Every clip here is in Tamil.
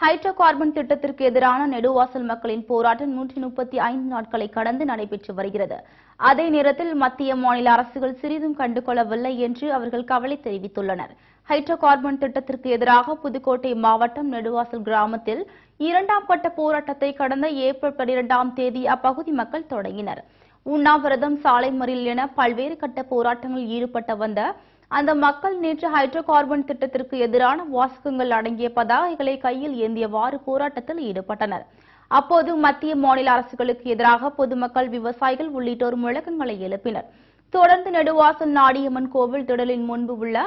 ஹைட்ரோ கார்பன் திட்டத்திற்கு எதிரான நெடுவாசல் மக்களின் போராட்டம் 135 நாட்களை கடந்து நடைபெற்று வருகிறது. அதே நேரத்தில் மத்திய மாநில அரசுகள் சிறிதும் கண்டுகொள்ளவில்லை என்று அவர்கள் கவலை தெரிவித்துள்ளனர். ஹைட்ரோ கார்பன் திட்டத்திற்கு எதிராக புதுக்கோட்டை மாவட்டம் நெடுவாசல் கிராமத்தில் 2ஆம் கட்ட போராட்டத்தை கடந்த ஏப்ரல் 12ஆம் தேதி அப்பகுதி மக்கள் தொடங்கினர். உண்ணாவிரதம், சாலை மறியல் என பல்வேறு கட்ட போராட்டங்களில் ஈடுபட்டு வந்த அந்த மக்கள் நேற்று ஹைட்ரோ கார்பன் திட்டத்திற்கு எதிரான வாசகங்கள் அடங்கிய பதாகைகளை கையில் ஏந்தியவாறு போராட்டத்தில் ஈடுபட்டனர். அப்போது மத்திய மாநில அரசுகளுக்கு எதிராக பொதுமக்கள், விவசாயிகள் உள்ளிட்டோர் முழக்கங்களை எழுப்பினர். தொடர்ந்து நெடுவாசல் நாடியம்மன் கோவில் திடலின் முன்பு உள்ள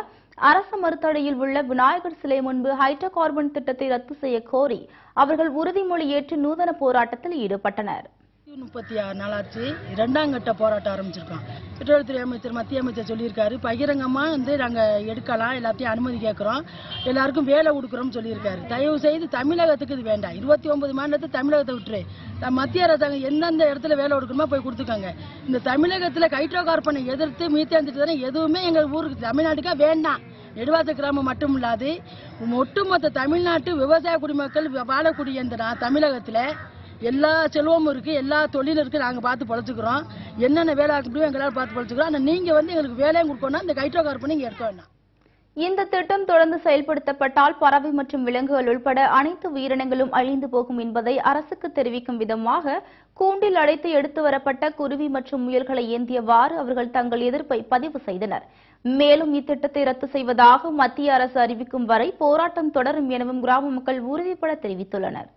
அரசு மருத்துவமனையில் உள்ள விநாயகர் சிலை முன்பு ஹைட்ரோ கார்பன் திட்டத்தை ரத்து செய்ய கோரி அவர்கள் உறுதிமொழி ஏற்று நூதன போராட்டத்தில் ஈடுபட்டனர். 36 நாளாச்சு 2ஆம் கட்ட போராட்டம் ஆரம்பிச்சிருக்கோம். பெட்ரோல்துறை அமைச்சர், மத்திய அமைச்சர் சொல்லியிருக்காரு, பகிரங்கமா நாங்கள் எடுக்கலாம், எல்லாத்தையும் அனுமதி கேட்குறோம், எல்லாருக்கும் வேலை கொடுக்குறோம்னு சொல்லியிருக்காரு. தயவு செய்து தமிழகத்துக்கு இது வேண்டாம். 29 மாநிலத்தை தமிழகத்தை விட்டுரு. மத்திய அரசாங்கம் எந்தெந்த இடத்துல வேலை கொடுக்கணுமோ போய் கொடுத்துக்காங்க. இந்த தமிழகத்தில் ஹைட்ரோ கார்பனை எதிர்த்து மீத்தேன் திட்டம் எதுவுமே எங்கள் ஊருக்கு தமிழ்நாட்டுக்கா வேண்டாம். நெடுவாசல் கிராமம் மட்டும் இல்லாது ஒட்டுமொத்த தமிழ்நாட்டு விவசாய குடிமக்கள் வாழக்கூடிய இந்த தமிழகத்தில் எல்லா செல்வமும் இருக்கு, எல்லா தொழிலும் இருக்கு. நாங்கள் பார்த்து பொழைச்சிக்கிறோம். என்னென்ன வேலை ஆக்க முடியும் எங்களால் பார்த்து பொழைச்சிக்கிறோம். ஆனால் நீங்க எங்களுக்கு வேலையும் கொடுக்கணும். இந்த ஹைட்ரோ கார்பனை இங்கே எடுக்க வேண்டாம். இந்த திட்டம் தொடர்ந்து செயல்படுத்தப்பட்டால் பறவை மற்றும் விலங்குகள் உட்பட அனைத்து உயிரினங்களும் அழிந்து போகும் என்பதை அரசுக்கு தெரிவிக்கும் விதமாக கூண்டில் அடைத்து எடுத்து வரப்பட்ட குருவி மற்றும் முயல்களை ஏந்தியவாறு அவர்கள் தங்கள் எதிர்ப்பை பதிவு செய்தனர். மேலும் இத்திட்டத்தை ரத்து செய்வதாக மத்திய அரசு அறிவிக்கும் வரை போராட்டம் தொடரும் எனவும் கிராம மக்கள் உறுதிபட தெரிவித்துள்ளனர்.